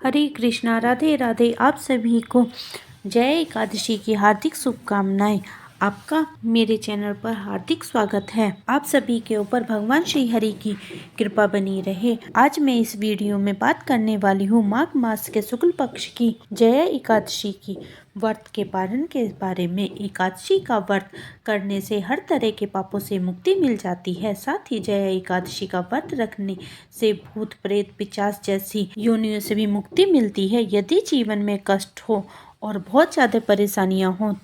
हरे कृष्णा, राधे राधे। आप सभी को जय एकादशी की हार्दिक शुभकामनाएं। आपका मेरे चैनल पर हार्दिक स्वागत है। आप सभी के ऊपर भगवान श्री हरि की कृपा बनी रहे। आज मैं इस वीडियो में बात करने वाली हूँ माघ मास के शुक्ल पक्ष की जय एकादशी की व्रत के पालन के बारे में। एकादशी का व्रत करने से हर तरह के पापों से मुक्ति मिल जाती है। साथ ही जय एकादशी का व्रत रखने से भूत प्रेत पिशाच जैसी योनियों से भी मुक्ति मिलती है। यदि जीवन में कष्ट हो और बहुत ज़्यादा परेशानियां हों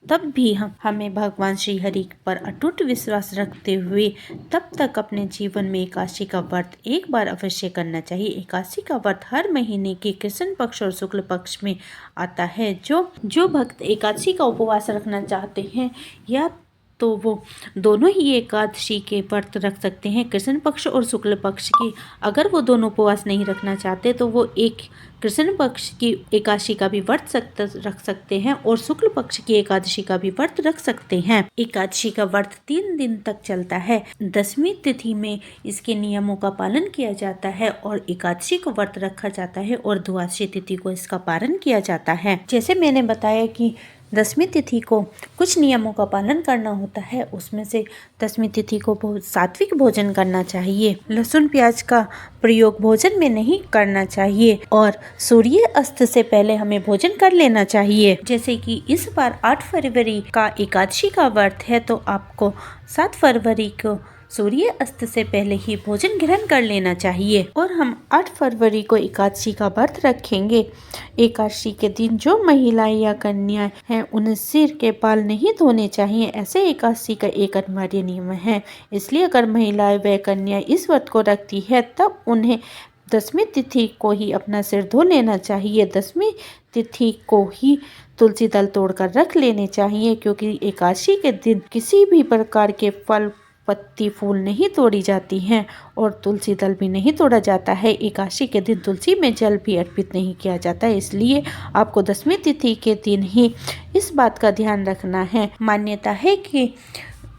तब भी हमें भगवान श्री हरि पर अटूट विश्वास रखते हुए तब तक अपने जीवन में एकादशी का व्रत एक बार अवश्य करना चाहिए। एकादशी का व्रत हर महीने के कृष्ण पक्ष और शुक्ल पक्ष में आता है। जो भक्त एकादशी का उपवास रखना चाहते हैं या तो वो दोनों ही एकादशी के व्रत रख सकते हैं, कृष्ण पक्ष और शुक्ल पक्ष की। अगर वो दोनों उपवास नहीं रखना चाहते तो वो एक कृष्ण पक्ष की एकादशी का भी व्रत रख सकते हैं और शुक्ल पक्ष की एकादशी का भी व्रत रख सकते हैं। एकादशी का व्रत 3 दिन तक चलता है। 10वीं तिथि में इसके नियमों का पालन किया जाता है और एकादशी को व्रत रखा जाता है और द्वादशी तिथि को इसका पालन किया जाता है। जैसे मैंने बताया कि 10वीं तिथि को कुछ नियमों का पालन करना होता है। उसमें से 10वीं तिथि को सात्विक भोजन करना चाहिए। लहसुन प्याज का प्रयोग भोजन में नहीं करना चाहिए और सूर्य अस्त से पहले हमें भोजन कर लेना चाहिए। जैसे कि इस बार 8 फरवरी का एकादशी का व्रत है तो आपको 7 फरवरी को सूर्य अस्त से पहले ही भोजन ग्रहण कर लेना चाहिए। और हम 8 फरवरी को एकादशी का व्रत रखेंगे। एकादशी के दिन जो महिलाएं या कन्याएं हैं उन्हें सिर के बाल नहीं धोने चाहिए। ऐसे एकादशी का एक अनिवार्य नियम है। इसलिए अगर महिलाएं व कन्याएं इस व्रत को रखती है तब उन्हें 10वीं तिथि को ही अपना सिर धो लेना चाहिए। 10वीं तिथि को ही तुलसी दल तोड़कर रख लेने चाहिए, क्योंकि एकादशी के दिन किसी भी प्रकार के फल पत्ती फूल नहीं तोड़ी जाती हैं और तुलसी दल भी नहीं तोड़ा जाता है। एकादशी के दिन तुलसी में जल भी अर्पित नहीं किया जाता है। इसलिए आपको 10वीं तिथि के दिन ही इस बात का ध्यान रखना है। मान्यता है कि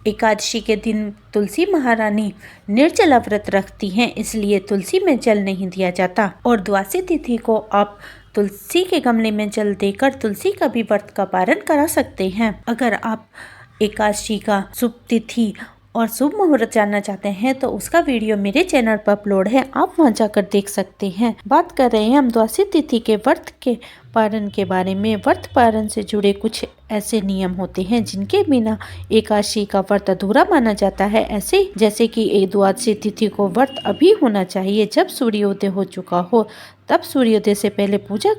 एकादशी के दिन तुलसी महारानी निर्जला व्रत रखती हैं, इसलिए तुलसी में जल नहीं दिया जाता। और द्वादशी तिथि को आप तुलसी के गमले में जल देकर तुलसी का भी व्रत का पारण करा सकते हैं। अगर आप एकादशी का शुभ तिथि और शुभ मुहूर्त जानना चाहते हैं तो उसका वीडियो मेरे चैनल पर अपलोड है, आप वहां जाकर देख सकते हैं। बात कर रहे हैं हम द्वादशी तिथि के व्रत के पारण के बारे में। व्रत पारण से जुड़े कुछ ऐसे नियम होते हैं जिनके बिना एकादशी का व्रत अधूरा माना जाता है। ऐसे जैसे कि एक द्वादशी तिथि को व्रत अभी होना चाहिए जब सूर्योदय हो चुका हो, तब सूर्योदय से पहले पूजा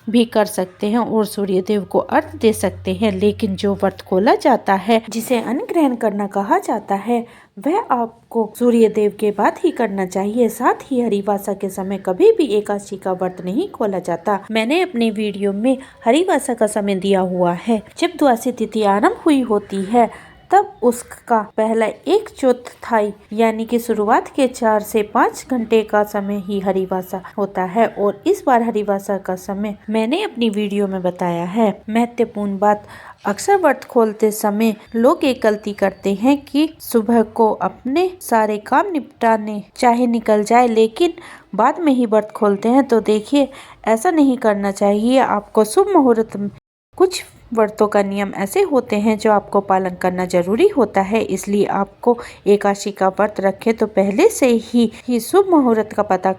भी कर सकते हैं और सूर्यदेव को अर्घ्य दे सकते हैं। लेकिन जो व्रत खोला जाता है जिसे अन्न ग्रहण करना कहा जाता है वह आपको सूर्यदेव के बाद ही करना चाहिए। साथ ही हरिवासा के समय कभी भी एकादशी का व्रत नहीं खोला जाता। मैंने अपने वीडियो में हरिवासा का समय दिया हुआ है। जब द्वादशी तिथि आरंभ हुई होती है तब उसका पहला 1/4 यानी कि शुरुआत के 4 से 5 घंटे का समय ही हरिवासा होता है और इस बार हरिवासा का समय मैंने अपनी वीडियो में बताया है। महत्वपूर्ण बात, अक्सर व्रत खोलते समय लोग एक गलती करते हैं कि सुबह को अपने सारे काम निपटाने चाहे निकल जाए लेकिन बाद में ही व्रत खोलते हैं। तो देखिए, ऐसा नहीं करना चाहिए। आपको शुभ मुहूर्त में कुछ व्रतों का नियम ऐसे होते हैं जो आपको पालन करना जरूरी होता है। इसलिए आपको एकादशी का व्रत रखें तो पहले से ही शुभ मुहूर्त का पता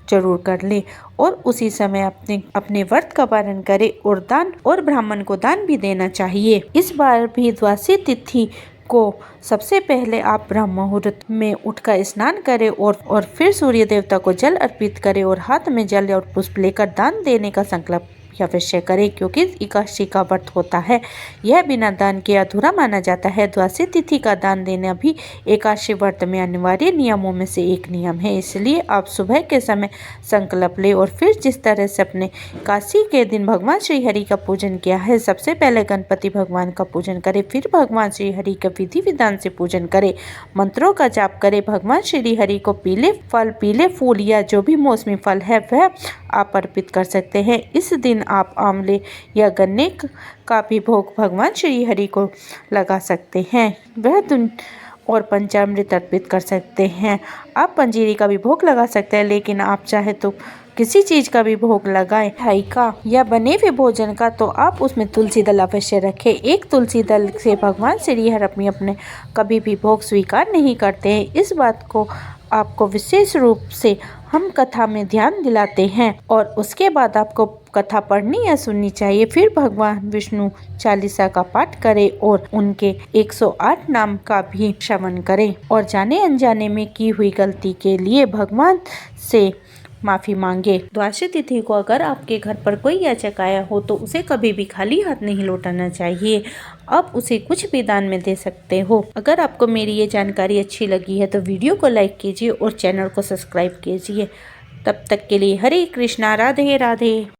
जरूर कर ले और उसी समय अपने व्रत का पालन करें और ब्राह्मण को दान भी देना चाहिए। इस बार भी द्वादशी तिथि को सबसे पहले आप ब्रह्म मुहूर्त में उठकर स्नान करें और फिर सूर्य देवता को जल अर्पित करें और हाथ में जल और पुष्प लेकर दान देने का संकल्प अवश्य करें, क्योंकि एकादशी का व्रत होता है। यह बिना दान के अधूरा माना जाता है। द्वादशी तिथि का दान देना भी एकादशी व्रत में अनिवार्य नियमों में से एक नियम है। इसलिए आप सुबह के समय संकल्प लें और फिर जिस तरह से अपने एकादशी के दिन भगवान श्री हरि का पूजन किया है, सबसे पहले गणपति भगवान का पूजन करें, फिर भगवान श्री हरि का विधि विधान से पूजन करें, मंत्रों का जाप करें। भगवान श्री हरि को पीले फूल या जो भी मौसमी फल है वह आप अर्पित कर सकते हैं। इस दिन आप आंवले या गन्ने का भी भोग भगवान श्री हरि को लगा सकते हैं। और पंचामृत अर्पित कर सकते हैं। आप पंजीरी का भी भोग लगा सकते हैं, लेकिन आप चाहे तो किसी चीज का भी भोग लगाएं, मिठाई का या बने हुए भोजन का, तो आप उसमें तुलसी दल अवश्य रखें। एक तुलसी दल से भगवान श्री हरि अपने कभी भी भोग स्वीकार नहीं करते हैं। इस बात को आपको विशेष रूप से हम कथा में ध्यान दिलाते हैं और उसके बाद आपको कथा पढ़नी या सुननी चाहिए। फिर भगवान विष्णु चालीसा का पाठ करें और उनके 108 नाम का भी श्रवण करें और जाने अनजाने में की हुई गलती के लिए भगवान से माफ़ी मांगे। द्वादशी तिथि को अगर आपके घर पर कोई याचक आया हो तो उसे कभी भी खाली हाथ नहीं लौटाना चाहिए। आप उसे कुछ भी दान में दे सकते हो। अगर आपको मेरी ये जानकारी अच्छी लगी है तो वीडियो को लाइक कीजिए और चैनल को सब्सक्राइब कीजिए। तब तक के लिए हरे कृष्णा, राधे राधे।